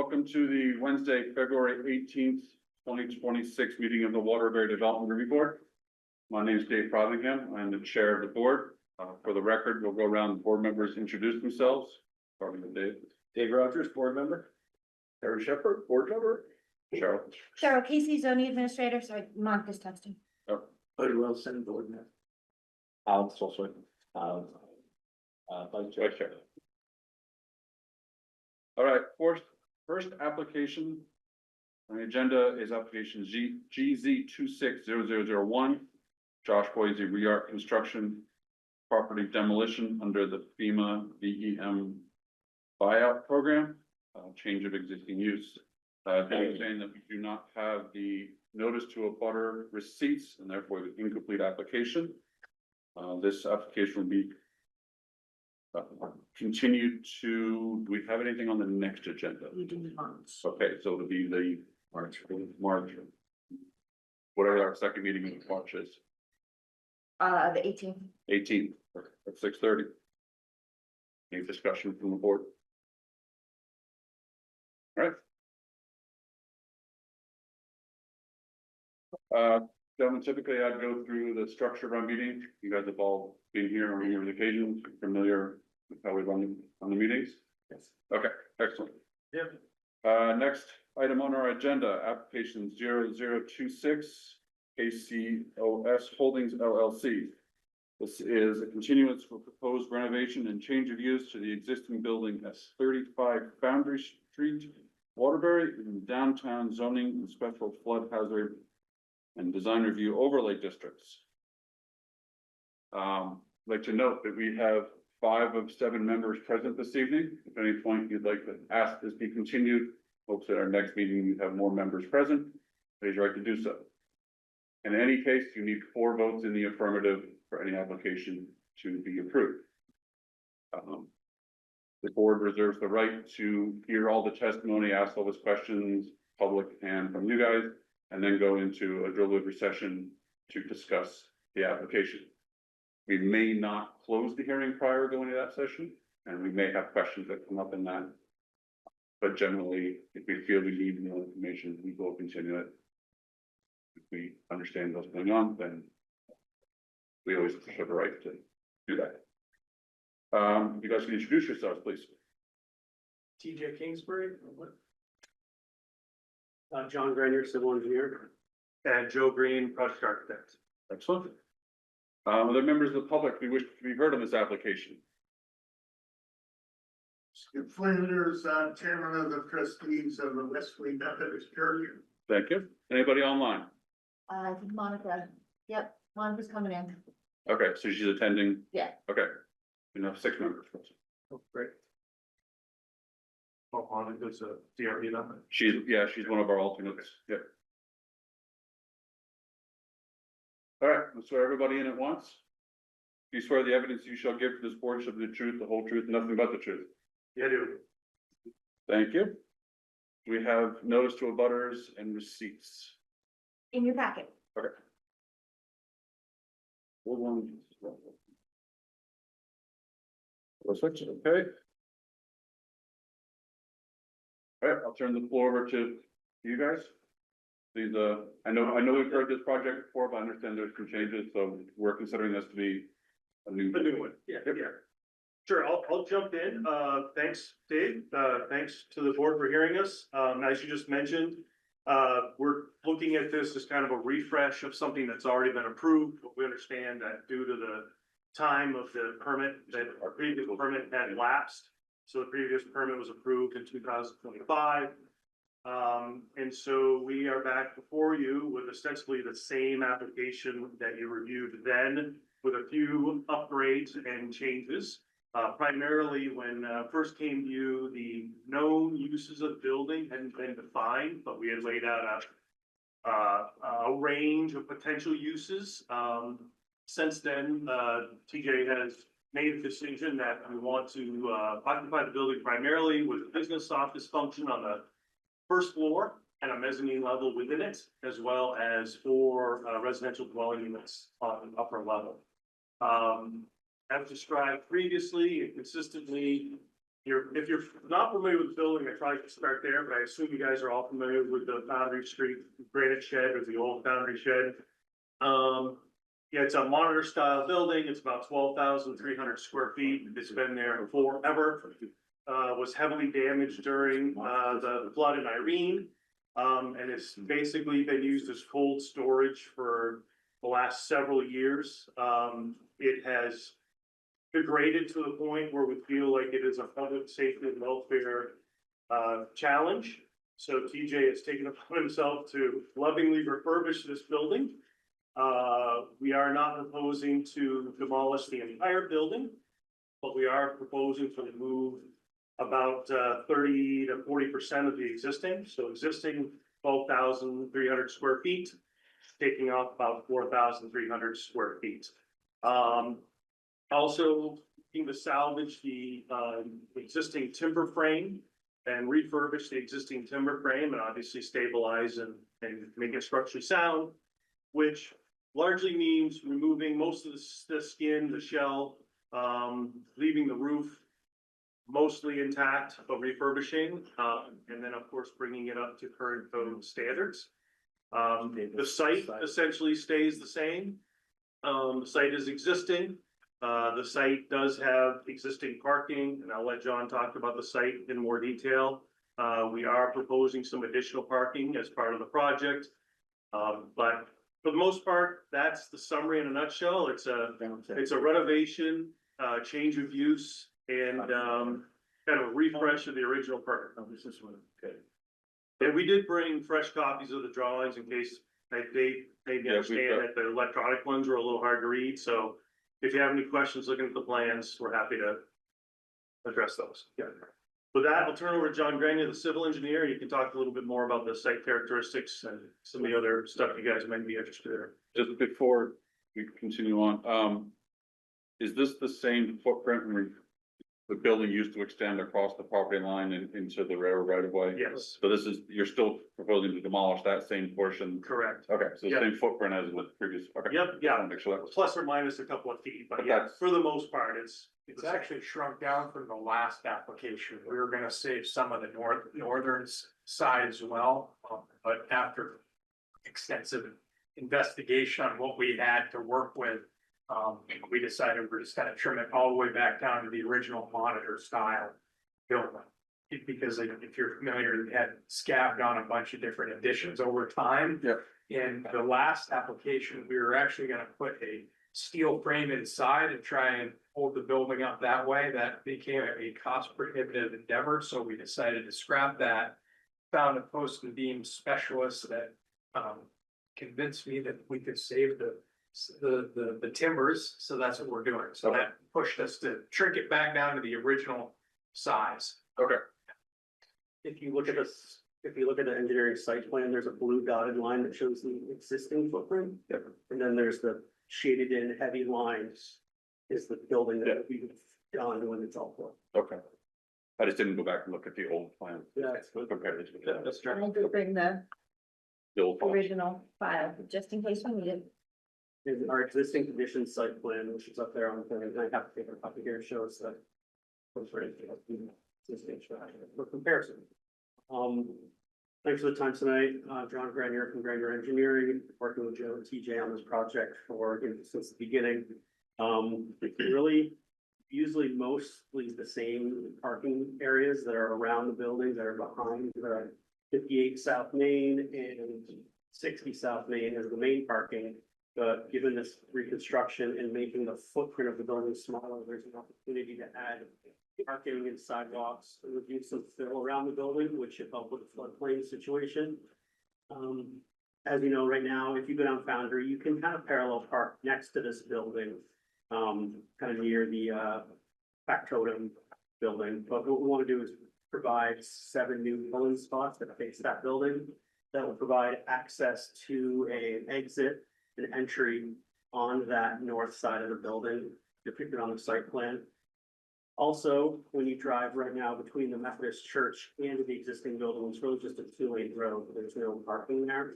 welcome to the Wednesday, February 18th, 2026 meeting of the Waterbury Development Review Board. My name is Dave Frothingham. I'm the chair of the board. For the record, we'll go around, board members introduce themselves, starting with Dave. Dave Rogers, board member. Harry Shepherd, board member. Cheryl Casey, zoning administrator, sorry, Monica's testing. Buddy Wilson, board member. Alex Solswick, vice chair. All right, first application on the agenda is application GZ 260001. Josh Boise Reart Construction Property Demolition under the FEMA VEM buyout program, change of existing use. They're saying that we do not have the notice to abutter receipts and therefore the incomplete application. This application will be continued to, do we have anything on the next agenda? You do not. Okay, so it'll be the March, whatever our second meeting in March is, The 18th. 18th at 6:30. Any discussion from the board? All right. Gentlemen, typically I'd go through the structure of our meeting. You guys have all been here on numerous occasions, familiar with how we run on the meetings? Yes. Okay, excellent. Yeah. Next item on our agenda, application 0026 KCOS Holdings LLC. This is a continuance for proposed renovation and change of use to the existing building at 35 Foundry Street, Waterbury, in downtown zoning and special flood hazard and design review overlay districts. I'd like to note that we have 5 of 7 members present this evening. If at any point you'd like to ask this be continued, hopes that our next meeting we have more members present, raise your right to do so. In any case, you need 4 votes in the affirmative for any application to be approved. The board reserves the right to hear all the testimony, ask all those questions, public and from you guys, and then go into a deliberative session to discuss the application. We may not close the hearing prior to going to that session, and we may have questions that come up in that. But generally, if we feel we need more information, we will continue it. If we understand what's going on, then we always have the right to do that. You guys can introduce yourselves, please. TJ Kingsbury. John Grenier, civil engineer. And Joe Green, project architect. Excellent. Other members of the public who wish to be heard on this application? Skip Flanders, chairman of the trustees of the Wesley Methodist Church. Thank you. Anybody online? I think Monica, yep, Monica's coming in. Okay, so she's attending? Yeah. Okay. We have 6 members. Oh, great. Oh, Monica's a DRE number. She's one of our alternates. Yep. All right, let's swear everybody in at once. Do you swear the evidence you shall give to this board shall be the truth, the whole truth, nothing but the truth? Yeah, I do. Thank you. We have notice to abutters and receipts. In your packet. Okay. Hold on. Let's switch it, okay? All right, I'll turn the floor over to you guys. These, I know we've heard this project before, but I understand there's some changes, so we're considering this to be a new one. Yeah, yeah. Sure, I'll jump in. Thanks, Dave. Thanks to the board for hearing us. As you just mentioned, we're looking at this as kind of a refresh of something that's already been approved, but we understand that due to the time of the permit, that our previous permit had lapsed. So the previous permit was approved in 2025. And so we are back before you with ostensibly the same application that you reviewed then, with a few upgrades and changes. Primarily when first came to you, the known uses of building hadn't been defined, but we had laid out a range of potential uses. Since then, TJ has made a decision that we want to occupy the building primarily with a business office function on the first floor and a mezzanine level within it, as well as 4 residential dwelling units on the upper level. As described previously and consistently, if you're not familiar with the building, I probably should start there, but I assume you guys are all familiar with the Foundry Street Granite Shed or the old Foundry Shed. Yeah, it's a monitor style building. It's about 12,300 square feet. It's been there forever. Was heavily damaged during, the flood in Irene. And it's basically been used as cold storage for the last several years. It has degraded to the point where we feel like it is a public safety and welfare challenge. So TJ has taken upon himself to lovingly refurbish this building. We are not proposing to demolish the entire building, but we are proposing to remove about 30 to 40% of the existing. So existing 12,300 square feet, taking off about 4,300 square feet. Also looking to salvage the existing timber frame and refurbish the existing timber frame and obviously stabilize and make it structurally sound, which largely means removing most of the skin, the shell, leaving the roof mostly intact, but refurbishing, and then of course bringing it up to current code standards. The site essentially stays the same. The site is existing. The site does have existing parking, and I'll let John talk about the site in more detail. We are proposing some additional parking as part of the project. But for the most part, that's the summary in a nutshell. It's a renovation, change of use, and kind of a refresh of the original permit. And we did bring fresh copies of the drawings in case they understand that the electronic ones were a little hard to read. So if you have any questions looking at the plans, we're happy to address those. Yeah. With that, I'll turn over to John Grenier, the civil engineer. You can talk a little bit more about the site characteristics and some of the other stuff you guys might be interested in. Just before we continue on, is this the same footprint when the building used to extend across the property line and into the railroad right of way? Yes, So this is, you're still proposing to demolish that same portion? correct. Okay, so the Yep. same footprint as with previous, okay. Yep, Just yeah, wanna make sure that was. plus or minus a couple of feet, but But yeah, that's- for the most part, it's actually shrunk down from the last application. We were gonna save some of the northern side as well, but after extensive investigation on what we had to work with, we decided we're just gonna trim it all the way back down to the original monitor style building. Because if you're familiar, it had scabbed on a bunch of different additions over time. Yep. In the last application, we were actually gonna put a steel frame inside and try and hold the building up that way. That became a cost prohibitive endeavor, so we decided to scrap that. Found a post and beam specialist that convinced me that we could save the timbers, so that's what we're doing. So Okay. that pushed us to shrink it back down to the original size. Okay, If you look at this, if you look at the engineering site plan, there's a blue dotted line that shows the existing footprint. Yep. And then there's the shaded in heavy lines is the building Yeah. that we done when it's all built. okay. I just didn't go back and look at the old plan. Yeah, it's good. Compared it to Yeah, that's I did bring the the old plan. original file, just in case we need it. And our existing condition site plan, which is up there on the thing, and I have to take a copy here, shows that. For comparison. Thanks for the time tonight, John Grenier from Grenier Engineering, working with Joe and TJ on this project for, since the beginning. It's really usually mostly the same parking areas that are around the building that are behind, that are 58 South Main and 60 South Main as the main parking. But given this reconstruction and making the footprint of the building smaller, there's an opportunity to add parking and sidewalks, and reduce some fill around the building, which should help with the floodplain situation. As you know, right now, if you go down Foundry, you can kind of parallel park next to this building, kind of near the factotum building. But what we want to do is provide 7 new filling spots that face that building that will provide access to an exit and entry on that north side of the building depicted on the site plan. Also, when you drive right now between the Methodist Church and the existing building, it's really just a 2-lane road. There's no parking there.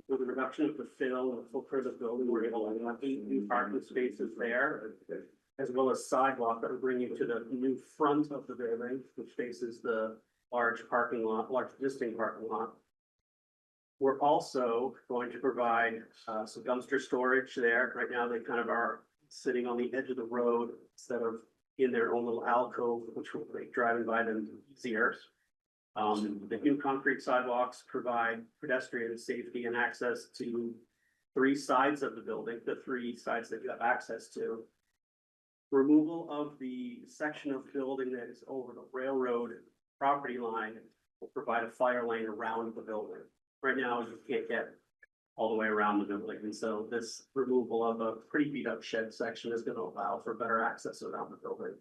With the reduction of the fill and the footprint of the building, we're able to have 8 new parking spaces there. as well as sidewalk that will bring you to the new front of the building, which faces the large existing parking lot. We're also going to provide some dumpster storage there. Right now, they kind of are sitting on the edge of the road instead of in their own little alcove, which will make driving by them easier. The new concrete sidewalks provide pedestrian safety and access to 3 sides of the building, the 3 sides that you have access to. Removal of the section of building that is over the railroad property line will provide a fire lane around the building. Right now, you can't get all the way around the building, and so this removal of a pretty beat up shed section is gonna allow for better access around the building.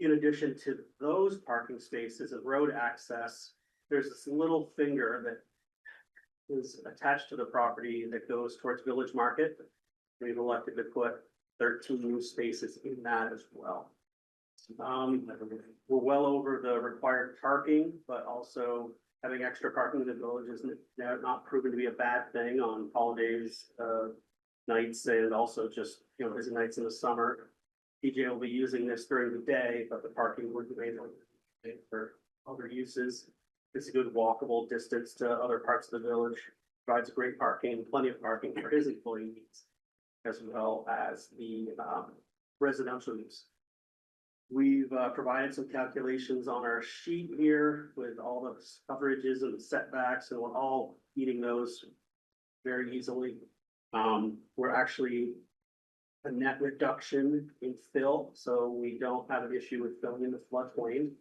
In addition to those parking spaces and road access, there's this little finger that is attached to the property that goes towards Village Market. We've elected to put 13 new spaces in that as well. We're well over the required parking, but also having extra parking in the village is not proven to be a bad thing on holidays, nights, and also just, busy nights in the summer. TJ will be using this during the day, but the parking would be made for other uses. It's a good walkable distance to other parts of the village, provides great parking, plenty of parking for his employees, as well as the residential use. We've provided some calculations on our sheet here with all the coverages and setbacks, and we're all meeting those very easily. We're actually a net reduction in fill, so we don't have an issue with filling in the floodplain.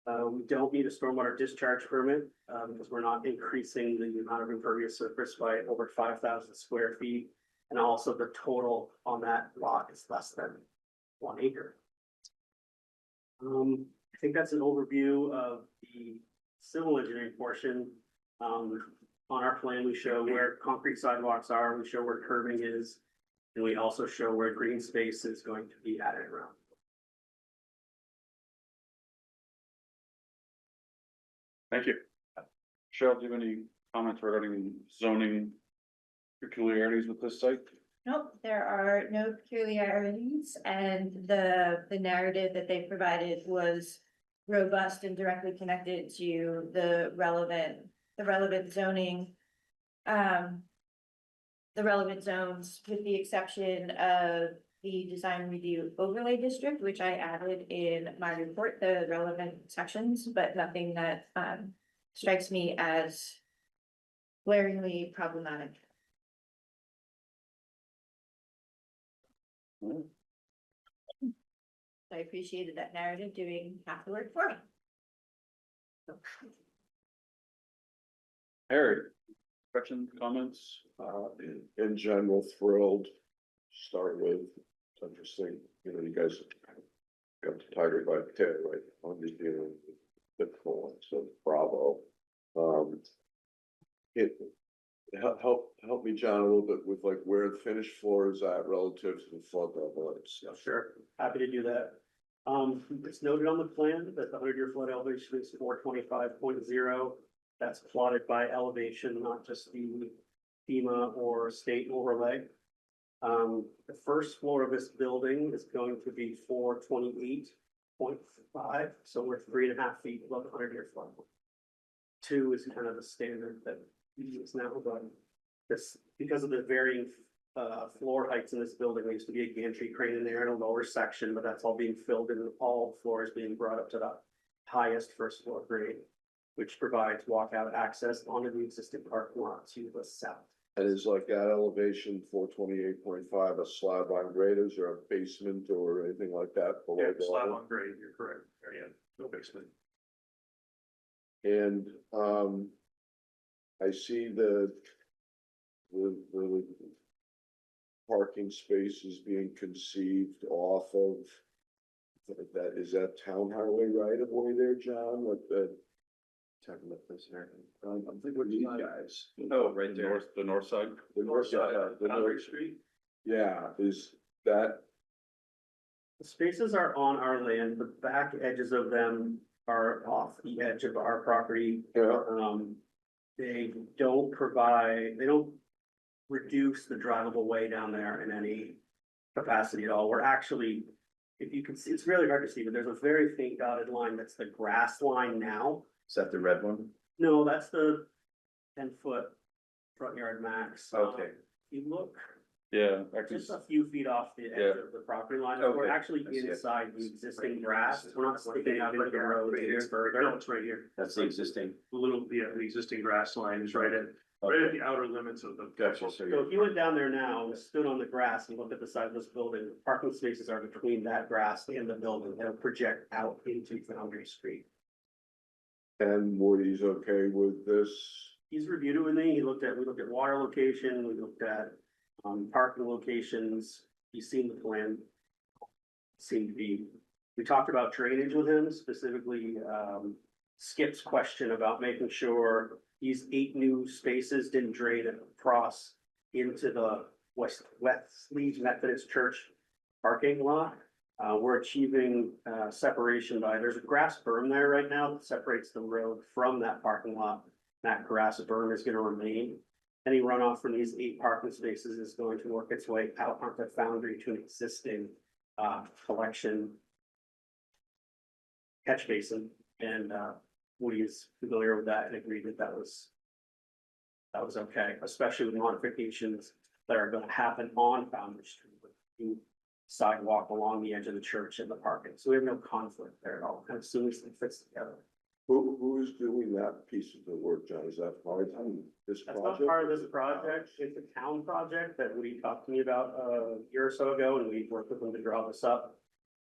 We don't need a stormwater discharge permit because we're not increasing the amount of impervious surface by over 5,000 square feet. And also the total on that lot is less than 1 acre. I think that's an overview of the civil engineering portion. On our plan, we show where concrete sidewalks are, we show where curbing is, and we also show where green space is going to be added around. Thank you. Cheryl, do you have any comments regarding zoning peculiarities with this site? Nope, there are no peculiarities, and the narrative that they provided was robust and directly connected to the relevant zoning. The relevant zones, with the exception of the design review overlay district, which I added in my report, the relevant sections, but nothing that strikes me as glaringly problematic. I appreciated that narrative doing half the work for me. Harry, questions, comments? In general, thrilled, start with, it's interesting, you guys got the tiger by the tail, right? On the dealing with the so bravo. Help me, John, a little bit with like where the finished floor is at relative to the flood level and stuff. Sure, happy to do that. It's noted on the plan that the 100-year flood elevation is 425.0. That's plotted by elevation, not just the FEMA or state overlay. The first floor of this building is going to be 428.5, so we're 3.5 feet above the 100-year flood. 2 is kind of the standard that we use now, but this, because of the varying floor heights in this building, there used to be a gantry crane in there in a lower section, but that's all being filled in, all floors being brought up to the highest first floor grade, which provides walkout access onto the existing parking lot to the south. And is like that elevation 428.5 a slab on grade, is there a basement or anything like that below? Yeah, the slab level? on grade, you're correct. Yeah, no basement. And I see the parking spaces being conceived off of that, is that town highway right of way there, John? Like the talking about this here. I'm thinking with these guys. Oh, right there. The north side? The north side, the north Street. Yeah, is that, The spaces are on our land, the back edges of them are off the edge of our property. yeah, They don't reduce the drivable way down there in any capacity at all. We're actually, if you can see, it's really hard to see, but there's a very faint dotted line. That's the grass line now. Is that the red one? No, that's the 10-foot front yard max. Okay. You look Yeah, actually, just a few feet off the edge of the property line. We're Okay, actually I see it. inside the existing grass. We're not sticking out into the road any further. No, it's right here. That's the existing. The existing grass line is right at the outer limits of the. Gotcha, so So you're, if you went down there now and stood on the grass and looked at the side of this building, parking spaces are between that grass and the building. They'll project out into Foundry Street. And Woody's okay with this? He's reviewed it with me. We looked at water location, we looked at, parking locations. He's seen the plan. Seemed to be, we talked about drainage with him, specifically, Skip's question about making sure these 8 new spaces didn't drain across into the Wesley Methodist Church parking lot. We're achieving, separation there's a grass berm there right now that separates the road from that parking lot. That grass berm is gonna remain. Any runoff from these 8 parking spaces is going to work its way out onto Foundry to an existing, collection catch basin, and, Woody is familiar with that and agreed that that was okay, especially with modifications that are gonna happen on Foundry Street with the sidewalk along the edge of the church and the parking. So we have no conflict there at all. Kind of seamlessly fits together. Who is doing that piece of the work, John? Is that part of this That's project? not part of this project. It's a town project that Woody talked to me about a year or so ago, and we worked with them to draw this up.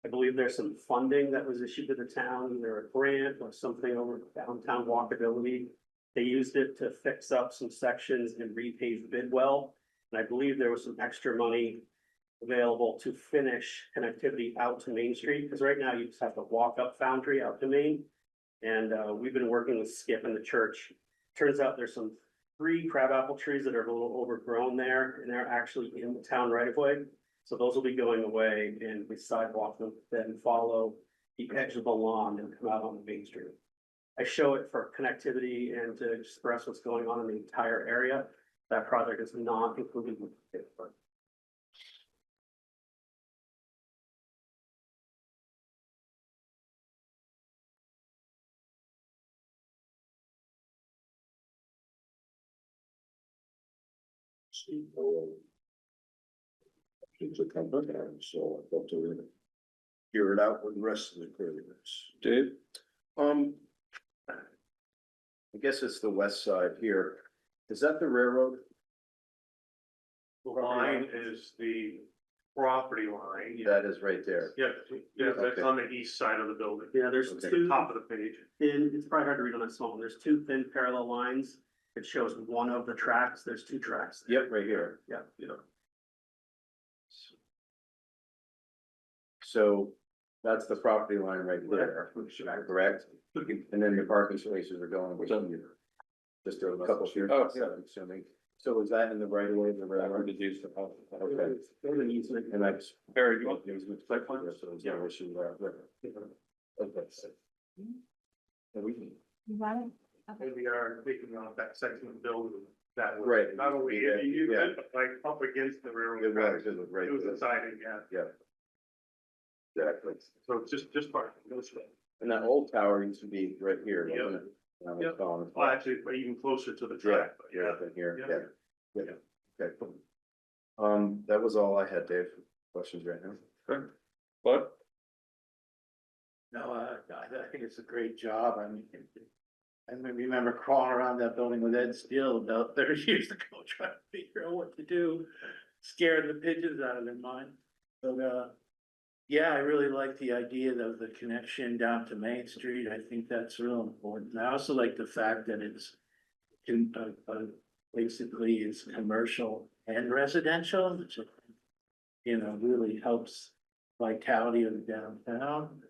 I believe there's some funding that was issued to the town, either a grant or something over downtown walkability. They used it to fix up some sections and repave Bidwell. And I believe there was some extra money available to finish connectivity out to Main Street, because right now you just have to walk up Foundry out to Main. And we've been working with Skip in the church. Turns out there's some 3 crabapple trees that are a little overgrown there, and they're actually in the town right of way. So those will be going away, and the sidewalk will then follow the edge of the lawn and come out on the Main Street. I show it for connectivity and to express what's going on in the entire area. That project is not included in the paper. It's a company, so I'd love to hear it out with the rest of the critics. Dave? I guess it's the west side here. Is that the railroad? The line is the property line. That is right there. Yeah, yeah, that's Okay. on the east side of the building, Yeah, there's Okay. 2 top of the page. thin, it's probably hard to read on that small one. There's 2 thin parallel lines. It shows one of the tracks. There's 2 tracks. Yep, right here. Yeah. So that's the property line right there, correct? And then the parking spaces are going with you. Just a couple here. Oh, yeah. I'm assuming. So is that in the right of way of the I railroad? heard it used to help. Okay. There's an easement. And that's. Barry, you want the easement site plan? Yeah, so there's no issue there. Okay. And we can- And we are taking off that section of the building that was Right. not only Yeah, in the yeah. easement, but like up against the railroad. It tracks. was right It was there. a siding, yeah. Yeah. Exactly. So it's just part of those. And that old tower used to be right here, wasn't it? Now it's Yep. gone. Well, actually, but even closer to the Yeah, track, but yeah, yeah. up in here, Yeah. yeah. Okay. That was all I had, Dave. Questions right now? Sure. But No, I think it's a great job. I mean, I remember crawling around that building with Ed Steele about 30 years ago, trying to figure out what to do. Scared the pigeons out of their mind. But, yeah, I really like the idea of the connection down to Main Street. I think that's real important. I also like the fact that it's basically is commercial and residential, which, really helps vitality of the downtown.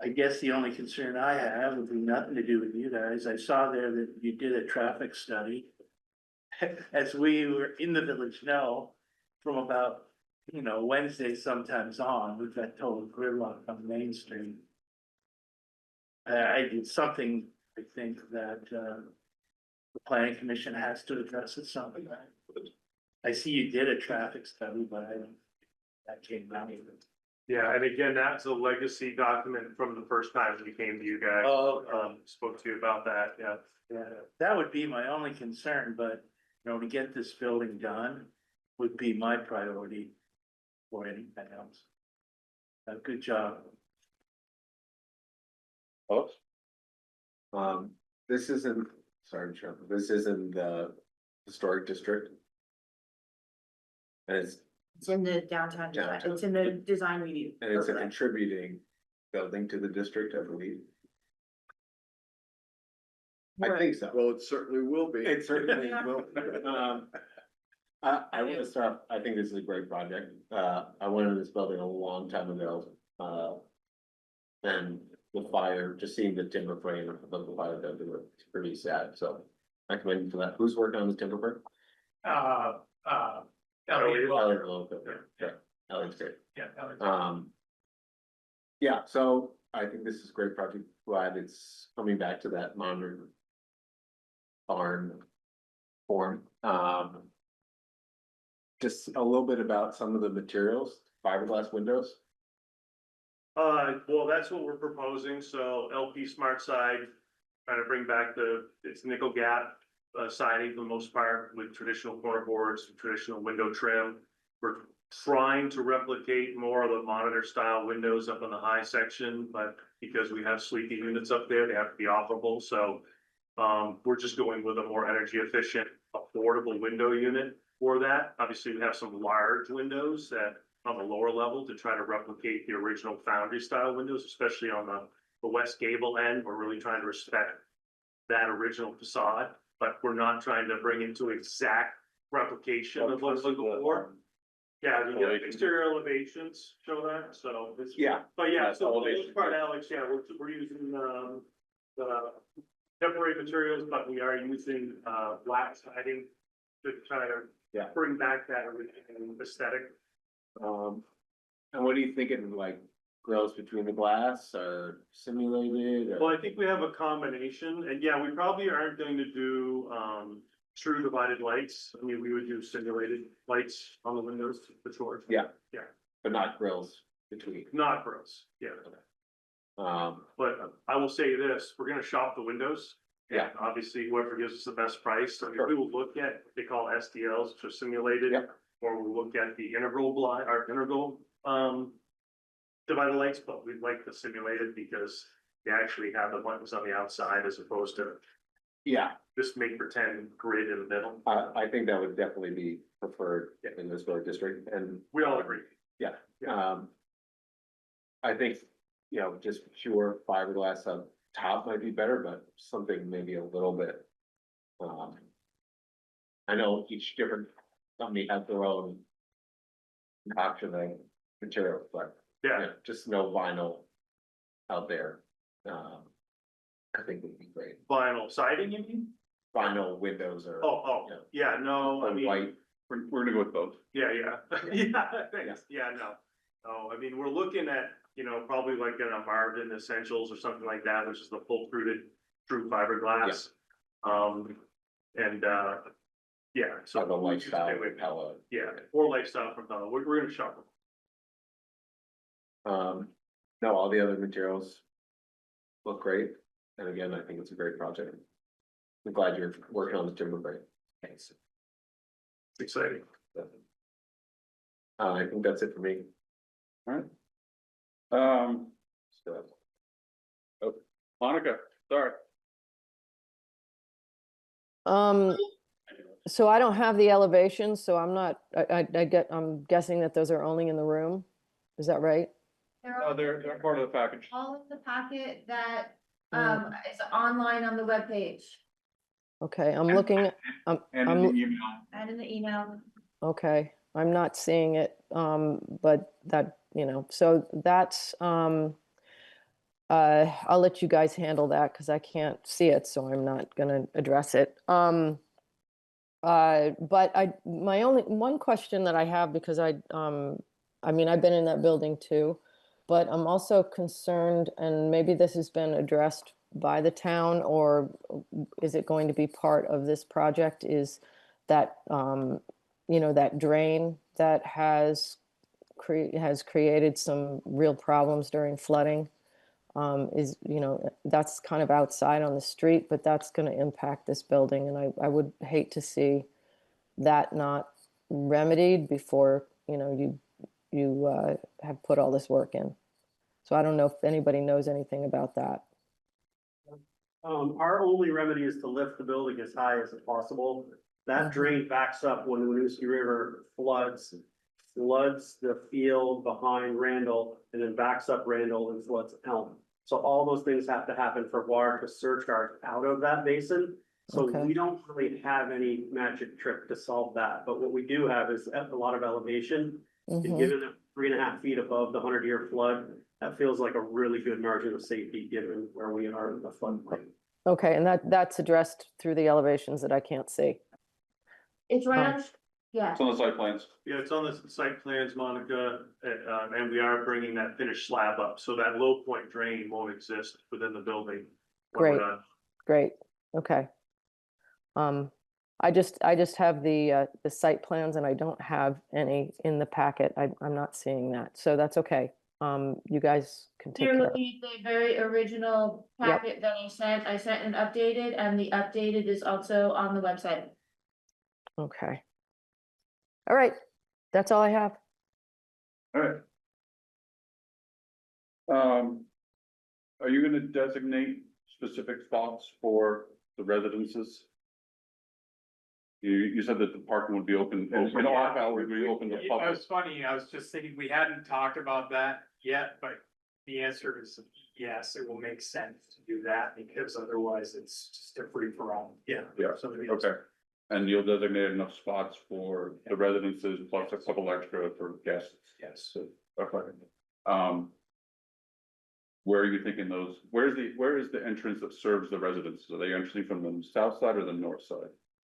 I guess the only concern I have would be nothing to do with you guys. I saw there that you did a traffic study. As we were in the village now, from about, Wednesday sometimes on, we've got total gridlock on Main Street. I did something, I think that, the planning commission has to address at some point. I see you did a traffic study, but that came out. Yeah, and again, that's a legacy document from the first time we came to you guys. Oh, Spoke to you about that, yeah. yeah, that would be my only concern, but, you know, to get this building done would be my priority for anything else. Good job. Folks? This isn't, sorry, Trevor, this isn't the historic district. And It's in the downtown design, Downtown. it's in the design review. it's a overlay. contributing building to the district, I believe. I Right. think so. Well, it certainly will be. It certainly will. I want to start, I think this is a great project. I went in this building a long time ago. And the fire, just seeing the timber frame of the fire down there, it's pretty sad, so. I commend you for that. Who's working on this timber frame? Elliot, Elliot Loco. Yeah, Elliot's great. yeah, Elliot. Yeah, so I think this is a great project. Glad it's coming back to that modern barn form. Just a little bit about some of the materials, fiberglass windows. Well, that's what we're proposing, so LP Smart Side, trying to bring back it's nickel gap siding for the most part with traditional corner boards, traditional window trim. We're trying to replicate more of the monitor style windows up in the high section, but because we have sleepy units up there, they have to be operable, so we're just going with a more energy efficient, affordable window unit for that. Obviously, we have some large windows that on the lower level to try to replicate the original foundry style windows, especially on the west gable end. We're really trying to respect that original facade, but we're not trying to bring it to exact replication of what's looking for. Yeah, the exterior elevations show that, so it's. Yeah. But yeah, That's so for the elevation, most part, Alex, yeah, we're using, the temporary materials, but we are using, black siding to try to. Yeah. Bring back that original aesthetic. And what do you think of like grills between the glass or simulated Well, or? I think we have a combination, and yeah, we probably aren't going to do, true divided lights. I mean, we would do simulated lights on the windows for sure. Yeah. Yeah. But not grills between. Not gross, yeah. But I will say this, we're gonna shop the windows. Yeah. And obviously, whoever gives us the best price, so Sure. we will look at, what they call SDLs, which are simulated. Yeah. Or we'll look at the integral, divided lights, but we like the simulated because they actually have the buttons on the outside as opposed to Yeah, just make pretend grid in the middle. I think that would definitely be preferred in this road district and. We all agree. Yeah, I think, you know, just pure fiberglass up top might be better, but something maybe a little bit. I know each different company has their own option of materials, but Yeah, yeah, just no vinyl out there. I think would be great. vinyl siding, you mean? Vinyl windows or. Yeah, no, I Or mean. white. We're gonna go with both. Yeah, yeah, thanks, yeah, no. No, I mean, we're looking at, probably like in a Marvin Essentials or something like that, which is the full fruited true fiberglass. And, yeah, so. So the we should lifestyle stay away from- Pella. Yeah, or lifestyle from Pella, we're gonna shop them. No, all the other materials look great. And again, I think it's a great project. I'm glad you're working on the timber frame. Thanks. It's exciting. I think that's it for me. So, Monica, sorry. So I don't have the elevations, so I'm not, I'm guessing that those are only in the room. Is that right? They're part of the package. All of the packet that, Mm. is online on the webpage Okay, I'm looking, And in I'm- the email. and in the email. okay, I'm not seeing it, but that, so that's, I'll let you guys handle that because I can't see it, so I'm not gonna address it. But my only, one question that I have, because I've been in that building too, but I'm also concerned, and maybe this has been addressed by the town, or is it going to be part of this project, is that you know, that drain that has created some real problems during flooding. Is, you know, that's kind of outside on the street, but that's going to impact this building. And I would hate to see that not remedied before, you know, you have put all this work in. So I don't know if anybody knows anything about that. Our only remedy is to lift the building as high as possible. That drain backs up when the Winooski River floods the field behind Randall and then backs up Randall and floods Elm. So all those things have to happen for water to surcharge out of that basin. So Okay. we don't really have any magic trick to solve that, but what we do have is a lot of elevation. And Mhm. given that 3.5 feet above the 100-year flood, that feels like a really good margin of safety given where we are in the floodplain. Okay, and that's addressed through the elevations that I can't see. It's right on, yeah. It's on the site plans. Yeah, it's on the site plans, Monica, and we are bringing that finished slab up, so that low point drain won't exist within the building. when we're Great. done. Great, okay. I just have the site plans and I don't have any in the packet. I'm not seeing that, so that's okay. You guys can take You're care. looking at the very original Yep. packet that I sent an updated, and the updated is also on the website. Okay. All right, that's all I have. All right. Are you gonna designate specific spots for the residences? You said that the parking would be open, in off hours, would be open to It public. was funny, I was just thinking, we hadn't talked about that yet, but the answer is yes, it will make sense to do that, because otherwise it's just a free for all. Yeah. Yeah, Somebody else. Okay, and you'll designate enough spots for the residences plus a couple extra for guests. Yes. Okay. Where are you thinking those, where is the entrance that serves the residences? Are they entering from the south side or the north side?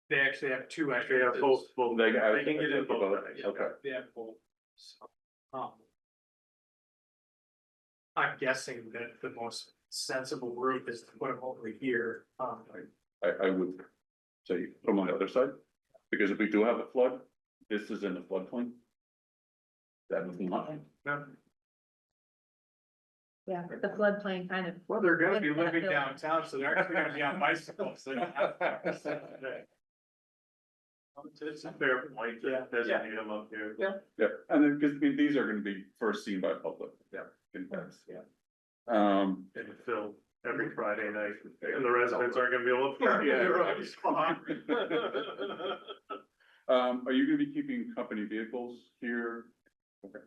They actually have two They entrances. have both, They they can get in both. ways. Okay, They have both. So, I'm guessing that the most sensible route is to put them over here. I would say from on the other side, because if we do have a flood, this is in the floodplain. That is not. Yeah, the floodplain kind of. Well, they're gonna be Look at that living building. downtown, so they're actually gonna be on bicycles. They don't have to. It's a fair point to designate them up here. Yeah, and then, because I mean, these are gonna be first seen by public. Yeah. Yeah. Um, And fill every Friday night, and the residents aren't gonna be able to park in their own spot. are you gonna be keeping company vehicles here? Okay.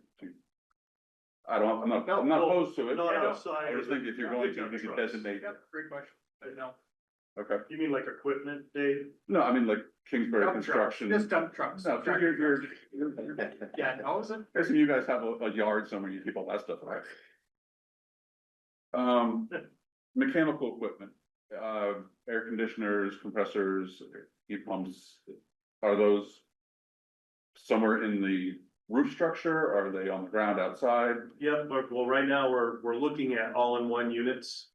I'm not opposed to it. Not outside. I was thinking if you're going to, you could designate, Yep, great question. I know. okay, You mean like equipment, Dave? no, I mean like Kingsbury Dump trucks, Construction. just dump trucks. No, you're. Yeah, no, is it? I see you guys have a yard somewhere, you keep all that stuff, right? Mechanical equipment, air conditioners, compressors, heat pumps, are those somewhere in the roof structure? Are they on the ground outside? Yeah, well, right now, we're looking at all-in-one units,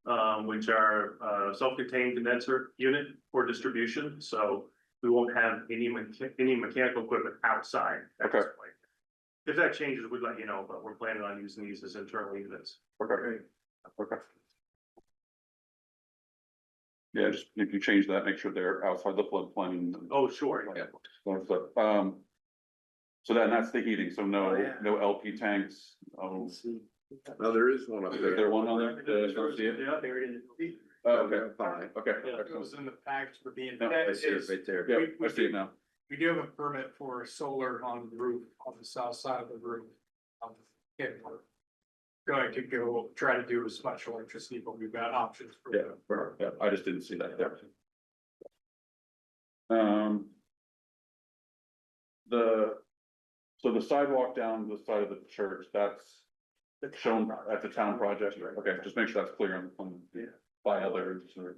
which are, self-contained condenser unit for distribution, so we won't have any mechanical equipment outside at this Okay. point. If that changes, we'd let you know, but we're planning on using these as internal units. Okay. Okay. Yeah, just if you change that, make sure they're outside the floodplain. Oh, sure, yeah. So that's the heating, so Oh, no, yeah. no LP tanks, No, there is one up is there. there one on there? Did I not see it? Yeah. Okay, Fine. okay, It excellent. was in the package for being. No, I see it right there. Yeah, I see it now. We do have a permit for solar on the roof, on the south side of the roof. And we're going to go try to do as much electricity, but we've got options for. Yeah, I just didn't see that there. So the sidewalk down the side of the church, that's shown at the town project, okay, just make sure that's clear on the plan. By others or.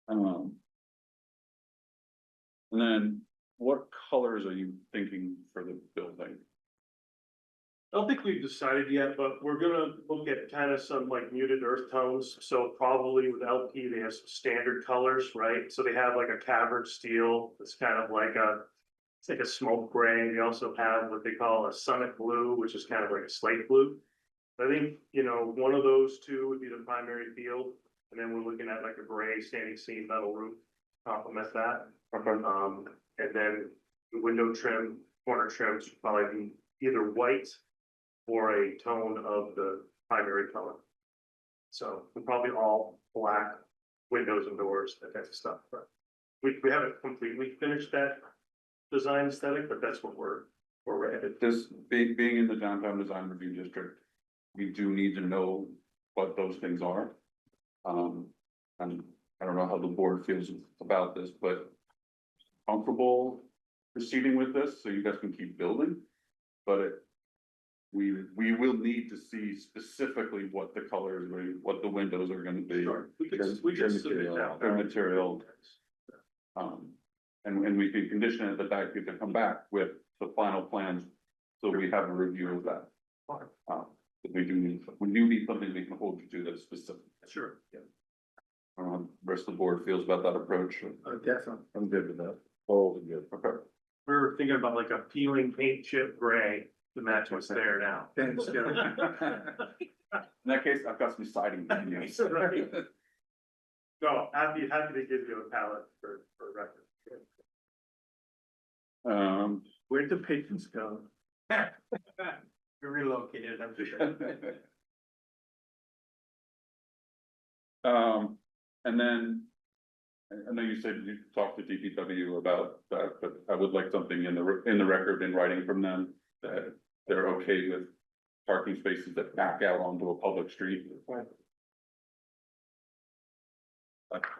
And then what colors are you thinking for the building? I don't think we've decided yet, but we're gonna look at kind of some like muted earth tones, so probably with LP, they have some standard colors, right? So they have like a cavern steel, it's kind of like it's like a smoke gray, they also have what they call a summit blue, which is kind of like a slate blue. I think, one of those two would be the primary field, and then we're looking at like a gray standing seam metal roof, to complement that. And then the window trim, corner trims would probably be either white or a tone of the primary color. So probably all black windows and doors, that type of stuff, but we haven't completely finished that design aesthetic, but that's what we're headed. This, being in the downtown design review district, we do need to know what those things are. And I don't know how the board feels about this, but comfortable proceeding with this, so you guys can keep building. But we will need to see specifically what the colors, what the windows are gonna be. Sure, we can submit that. The material. And we can condition it that you can come back with the final plans, so we have a review of that. But we do need something we can hold you to that's specific. Sure, yeah. Rest of the board feels about that approach. Definitely. I'm good with that. Oh, good. Okay. We were thinking about like a peeling paint chip gray to match what's there now. Thanks, Joe. In that case, I've got some siding. to use. Right. No, happy to give you a palette for record. Where'd the pigeons go? We relocated, I'm sure. And then, I know you said you talked to DPW about that, but I would like something in the record in writing from them that they're okay with parking spaces that back out onto a public street.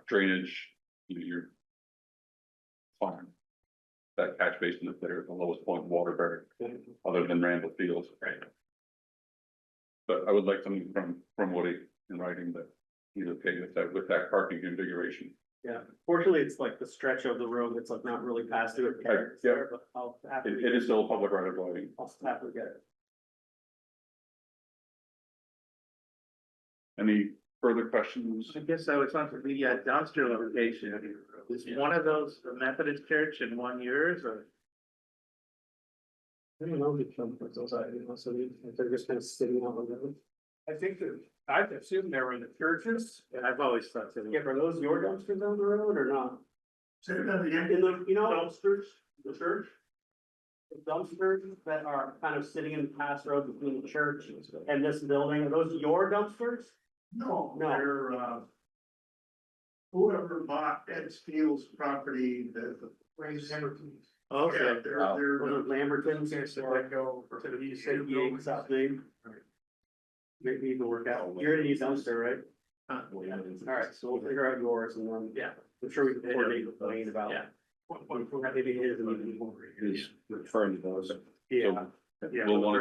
Drainage, you're fine. That catch basin is there at the lowest point in Waterbury, other than Randall Fields. Right. But I would like something from Woody in writing that he's okay with that parking configuration. Yeah, fortunately, it's like the stretch of the road that's like not really past through it. Yeah. But I'll have It to, is still a public right of way. I'll have to get it. Any further questions? I guess I was on to the dumpster location. Is one of those the Methodist church and one yours, or? I don't know, those items, so they're just kind of sitting out on the road. I think that, I assume they were in the churches. I've always thought that. Yeah, are those your dumpsters on the road or not? In the, You know, dumpsters, the church? the dumpsters that are kind of sitting in the pass road between the church and this building, are those your dumpsters? No, No. they're, whoever bought Ed Steele's property, the. Okay. Yeah, they're, Or the Lambertons or Go to the you said Yates something? Maybe you can work out, you're gonna need dumpster, right? Alright, so we'll figure out yours and then, yeah, I'm sure we can coordinate with Wayne about. Yeah. Maybe his and maybe. He's referring to those. Yeah. We'll want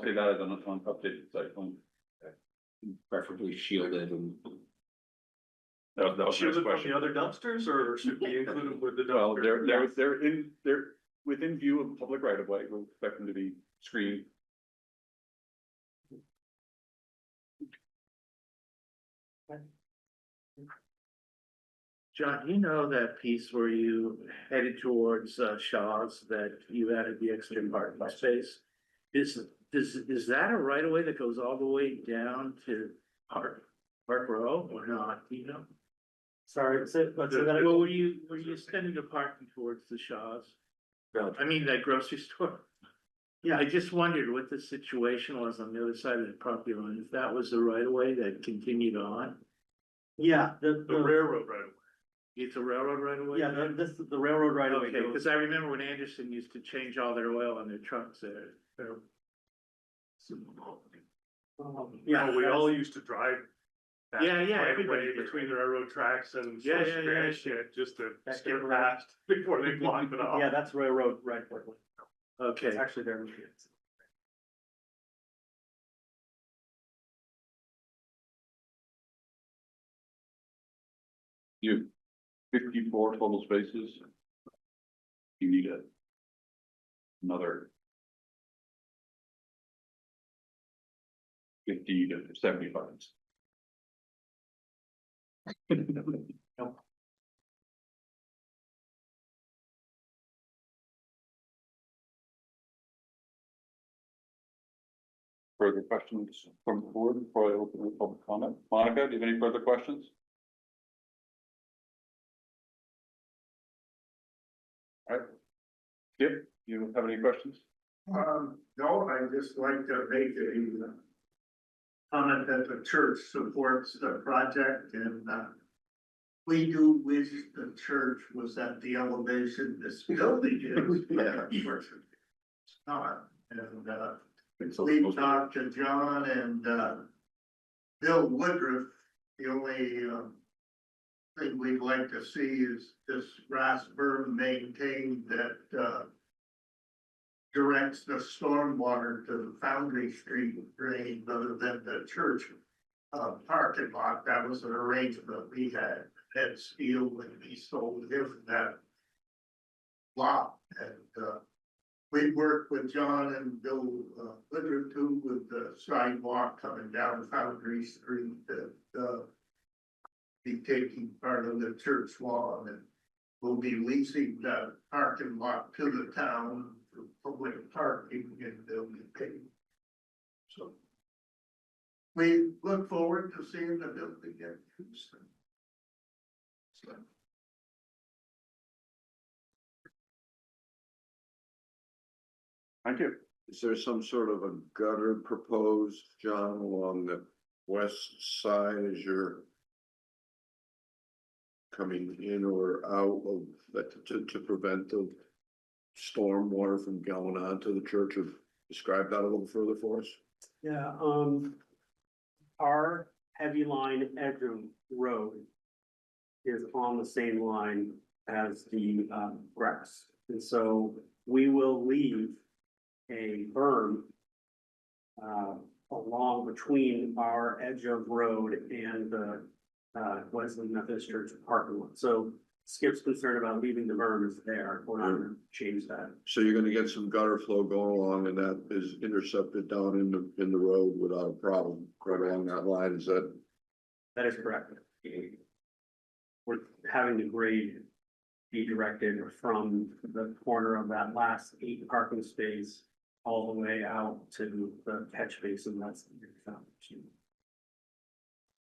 to see that as an updated site plan. Preferably shielded and. That was the next Shielded from question. the other dumpsters, or should we include them with the dumpster? Well, they're within view of public right of way, we'll expect them to be screened. John, you know that piece where you headed towards Shaw's that you added the extra parking space? Is that a right of way that goes all the way down to Park Row or not, do you know? Sorry, let's say that. Well, were you extending the parking towards the Shaw's? No. I mean, that grocery store? Yeah, I just wondered what the situation was on the other side of the property line, if that was the right of way that continued on? Yeah, The railroad right away. It's a railroad right of way? yeah, the railroad right away Okay, goes. cause I remember when Anderson used to change all their oil on their trucks there. Yeah, We all used to drive. that Yeah, yeah, right everybody away did. between the railroad tracks and. Yeah, Source yeah, Grand yeah. Shit, just to That's skip the past before they blocked it off. Yeah, that's railroad right away. Okay, It's actually their. You have 54 total spaces. You need another 50 to 75. Further questions from the board before I open the public comment? Monica, do you have any further questions? All right. Skip, you have any questions? No, I just like to make a comment that the church supports the project and, we do wish the church was at the elevation this building is. Yeah. It's not, and, we talked to John and, Bill Woodruff, the only, thing we'd like to see is this grass berm maintained that, directs the stormwater to the Foundry Street drain other than the church parking lot. That was an arrangement we had. Ed Steele when we sold him that lot. And we worked with John and Bill Woodruff too with the sidewalk coming down Foundry Street that be taking part of the church lawn, and we'll be leasing the parking lot to the town for public parking, and they'll be paid. So we look forward to seeing the building get used. So, Thank you. Is there some sort of a gutter proposed, John, along the west side as you're coming in or out of that to prevent the stormwater from going on to the church? Or describe that a little further for us? Yeah, our heavy line Edgem Road is on the same line as the grass. And so we will leave a berm along between our edge of road and the Wesley Methodist Church parking lot. So Skip's concerned about leaving the berm is there. We're not gonna change that. So you're gonna get some gutter flow going along and that is intercepted down in the road without a problem, right along that line, is that? That is correct. We're having the grade be directed from the corner of that last 8 parking space all the way out to the catch basin. That's the foundation.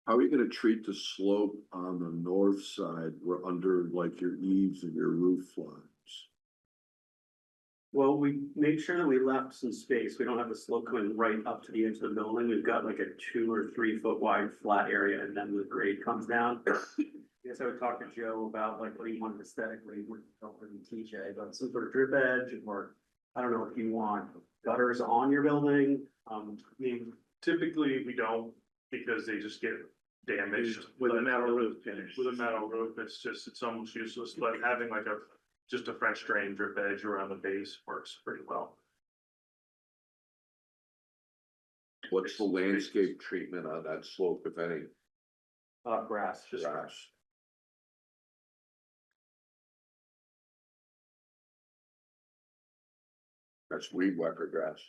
How are you gonna treat the slope on the north side, where under like your eaves and your roof lines? Well, we made sure that we left some space. We don't have the slope coming right up to the edge of the building. We've got like a 2 or 3 foot wide flat area and then the grade comes down. I guess I would talk to Joe about like what he wanted aesthetically, we're helping TJ, but some sort of drip edge, or I don't know if you want gutters on your building. I mean, typically we don't, because they just get damaged. With a metal roof finish. With a metal roof, it's almost useless, but having like just a French drain drip edge around the base works pretty well. What's the landscape treatment on that slope, if any? Grass, just Grass. That's weed whacker grass.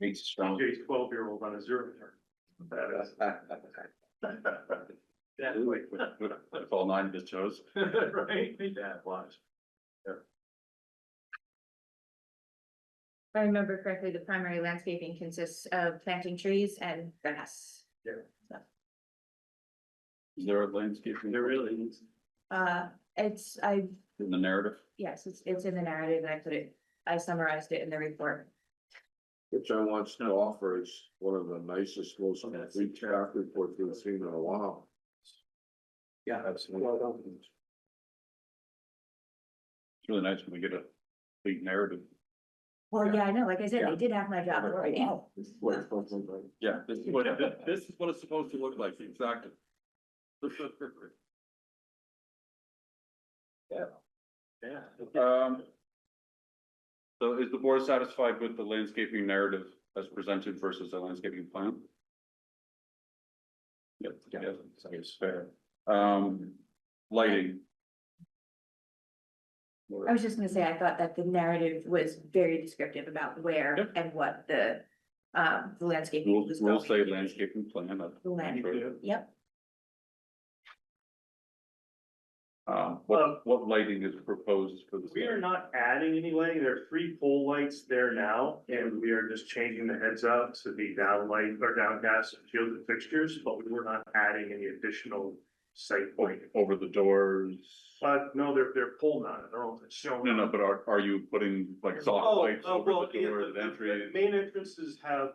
Makes it strong. Jay's 12-year-old on a zero turn. That is. Yeah, with all 9 of his toes. Right? Yeah, watch. If I remember correctly, the primary landscaping consists of planting trees and grass. Is there a landscaping? There really is. In the narrative? Yes, it's in the narrative and I summarized it in the report. Which I wants to offer is one of the nicest, most complete staff reports we've seen in a while. Yeah, Absolutely. well done. It's really nice when we get a complete narrative. Well, yeah, I know, like I said, Yeah. they did half my job already. This is what it's supposed to look like. Yeah, this is what it's supposed to look like, exactly. Yeah. So is the board satisfied with the landscaping narrative as presented versus the landscaping plan? Yep, yeah, it's fair. Lighting. I was just gonna say, I thought that the narrative was very descriptive about where Yep. and what the landscaping We'll, was we'll going say to be. landscaping plan. The land, yep. What lighting is proposed for the? We are not adding any lighting. There are 3 pole lights there now, and we are just changing the heads up to be downlight or downcast shielded fixtures, but we were not adding any additional site lighting. Over the doors? No, they're pole mounted, they're all shown. No, but are you putting like soft lights over Well, the door, the entry? main entrances have,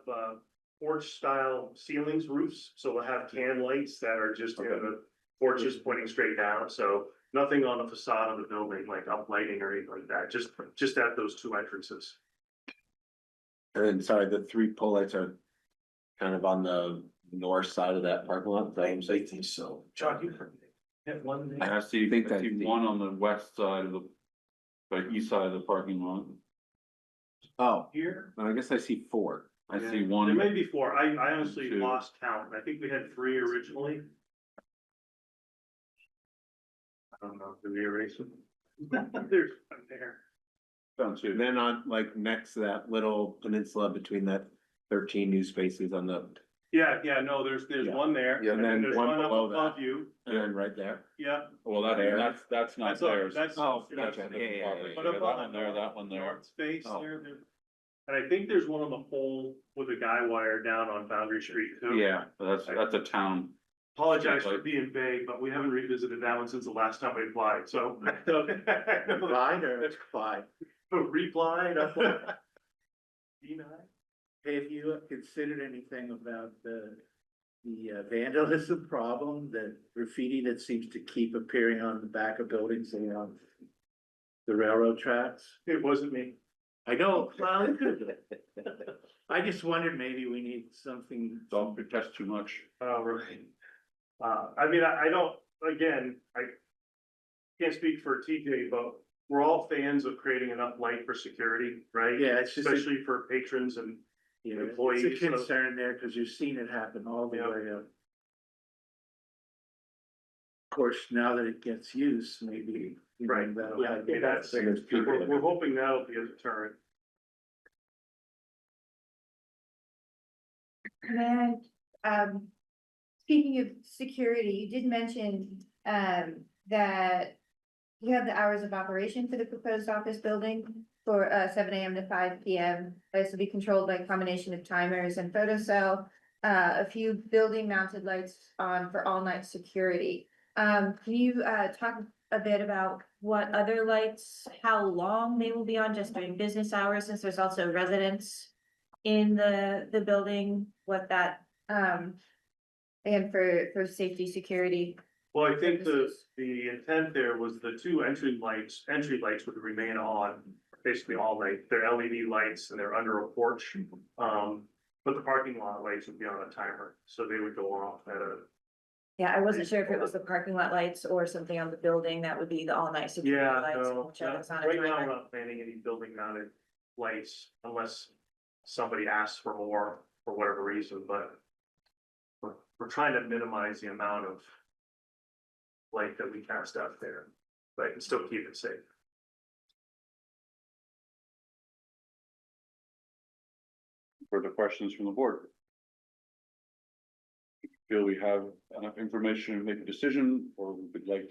porch style ceilings, roofs, so we'll have can lights that are just in the porches pointing straight down, so nothing on the facade of the building, like uplighting or anything like that, just at those 2 entrances. And then, sorry, the 3 pole lights are kind of on the north side of that parking lot. Is that what I'm saying? think so. John, you hit one. I see, think I see that's- one on the west side of the, like east side of the parking lot. Oh, Here? I guess I see 4. I see There one. may be 4. I honestly 2. lost count. I think we had 3 originally. I don't know, did we erase them? There's one there. Down to. And then on, like, next to that little peninsula between that 13 new spaces on the, Yeah, no, there's Yeah. one there. Yeah, and then there's one up below that. above you. and then right there. Yeah. Well, There. that's not That's all- theirs. that's- Oh, that's- gotcha. Yeah. But That above one there, that one there. North space Oh. there. And I think there's one on the pole with a guy wire down on Foundry Street too. Yeah, that's a town. Apologize for being vague, but we haven't revisited that one since the last time we applied, so. Fine or fine? Replied. D9? Have you considered anything about the vandalism problem, the graffiti that seems to keep appearing on the back of buildings and on the railroad tracks? It wasn't me. I know, well, it could be. I just wondered, maybe we need something. Don't protest too much. Right. I mean, I don't, again, I can't speak for TJ, but we're all fans of creating enough light for security, right? Yeah, it's just, Especially for patrons and you know, employees, it's a so- concern there, cause you've seen it happen all the Yeah. way up. Of course, now that it gets used, maybe. you know, Right, that'll yeah, have- that's, we're hoping that'll be a deterrent. And, speaking of security, you did mention, that you have the hours of operation for the proposed office building for, 7 a.m. to 5 p.m. This will be controlled by a combination of timers and photocell, a few building mounted lights on for all night security. Can you, talk a bit about what other lights, how long they will be on just during business hours, since there's also residents in the building, what that, and for safety, security. Well, I think purposes. the intent there was the 2 entry lights would remain on basically all night. They're LED lights and they're under a porch. But the parking lot lights would be on a timer, so they would go off at a. Yeah, I wasn't sure if it was the parking lot lights or something on the building that would be the all night security Yeah, lights. no, whichever is on a right now, timer. we're not planning any building mounted lights unless somebody asks for more for whatever reason, but. We're trying to minimize the amount of light that we cast out there, but and still keep it safe. Further questions from the board? Feel we have enough information to make a decision, or we would like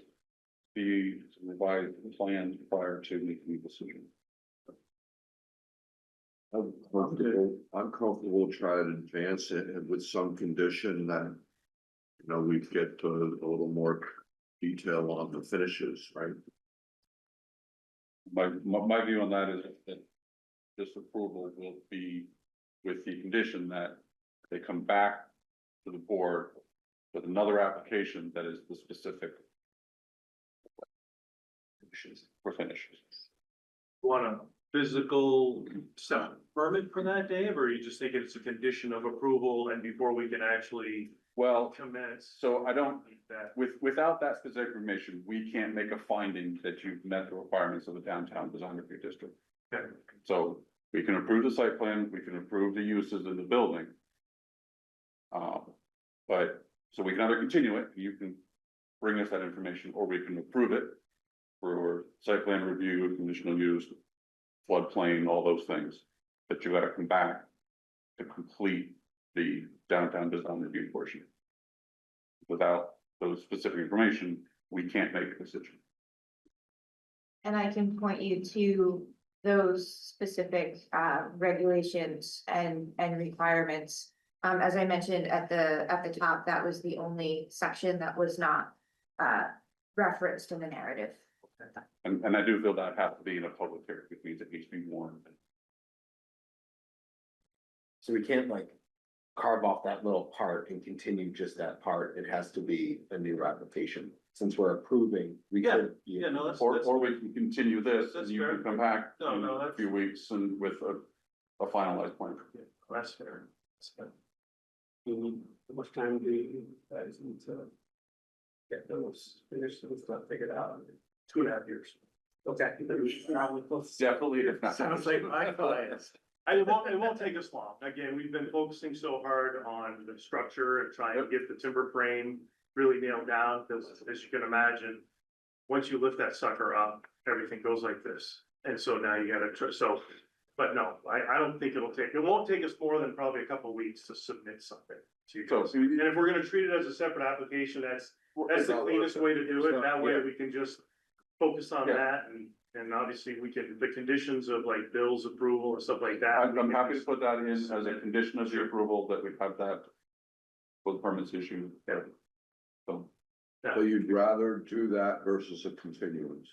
to revise the plans prior to making a decision? I'm comfortable trying to advance it and with some condition that, you know, we get a little more detail on the finishes, right? My view on that is that this approval will be with the condition that they come back to the board with another application that is the specific for finishes. Want a physical set permit for that, Dave, or you just think it's a condition of approval and before we can actually Well, commence? so I don't, That, without that specific information, we can't make a finding that you've met the requirements of the downtown design review district. okay. So we can approve the site plan, we can approve the uses in the building. But, so we can either continue it, you can bring us that information, or we can approve it. for site plan review, conditional use, floodplain, all those things, that you gotta come back to complete the downtown design review portion. Without those specific information, we can't make a decision. And I can point you to those specific regulations and requirements. As I mentioned at the top, that was the only section that was not referenced in the narrative. And I do feel that has to be in a public hearing, which means it needs to be warned. So we can't like carve off that little part and continue just that part. It has to be a new application. Since we're approving, we could. Yeah, no, that's. Or we can continue this and That's you fair. can come back No, in no, a that's- few weeks and with a finalized plan. That's fair. That's fair. How much time do you guys need to get those finished and stuff figured out? 2.5 years. Okay. Probably close. Definitely, if not. Sounds like my clients. It won't take us long. Again, we've been focusing so hard on the structure and trying to get the timber frame really nailed down, because as you can imagine, once you lift that sucker up, everything goes like this. And so now you gotta, but no, I don't think it won't take us more than probably a couple of weeks to submit something to you So, guys. And if we're gonna treat it as a separate application, that's the cleanest way to do it. That way we can just focus on Yeah. that and obviously we can, the conditions of like Bill's approval and stuff like that. I'm happy to put that in as a condition of the approval that we have that with permits issued. Yeah. So, So you'd rather do that versus a continuance?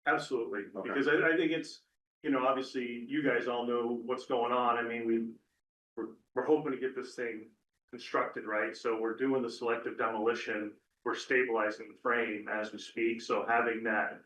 Absolutely, Okay. because I think it's, obviously you guys all know what's going on. I mean, we're hoping to get this thing constructed, right? So we're doing the selective demolition, we're stabilizing the frame as we speak, so having that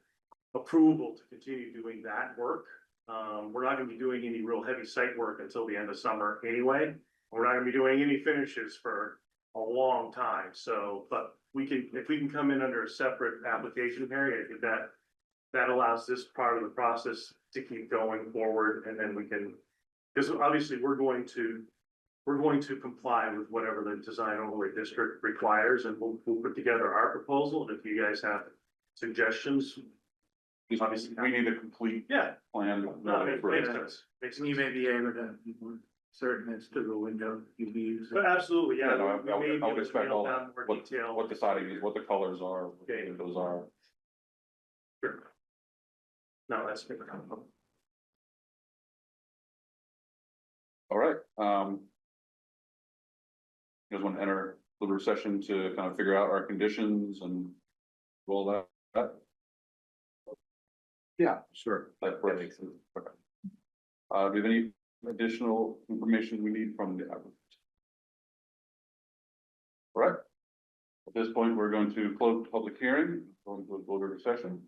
approval to continue doing that work. We're not gonna be doing any real heavy site work until the end of summer anyway. We're not gonna be doing any finishes for a long time, so, but if we can come in under a separate application period, I think that allows this part of the process to keep going forward, and then we can, because obviously we're going to comply with whatever the design overlay district requires, and we'll put together our proposal, and if you guys have suggestions. Obviously, we need a complete Yeah, plan. no, it makes sense. And you may be able to, certain it's to the window you use. But absolutely, yeah. Yeah, no, we I may be would able to expect nail all down that, more what detail. the siding is, what the colors are, what the Okay. windows are. Sure. No, that's good. All right, you guys want to enter the session to kind of figure out our conditions and do all that? Yeah, sure. That That makes sense. Okay. Do you have any additional information we need from the applicant? All right. At this point, we're going to close the public hearing, go into a deliberative session.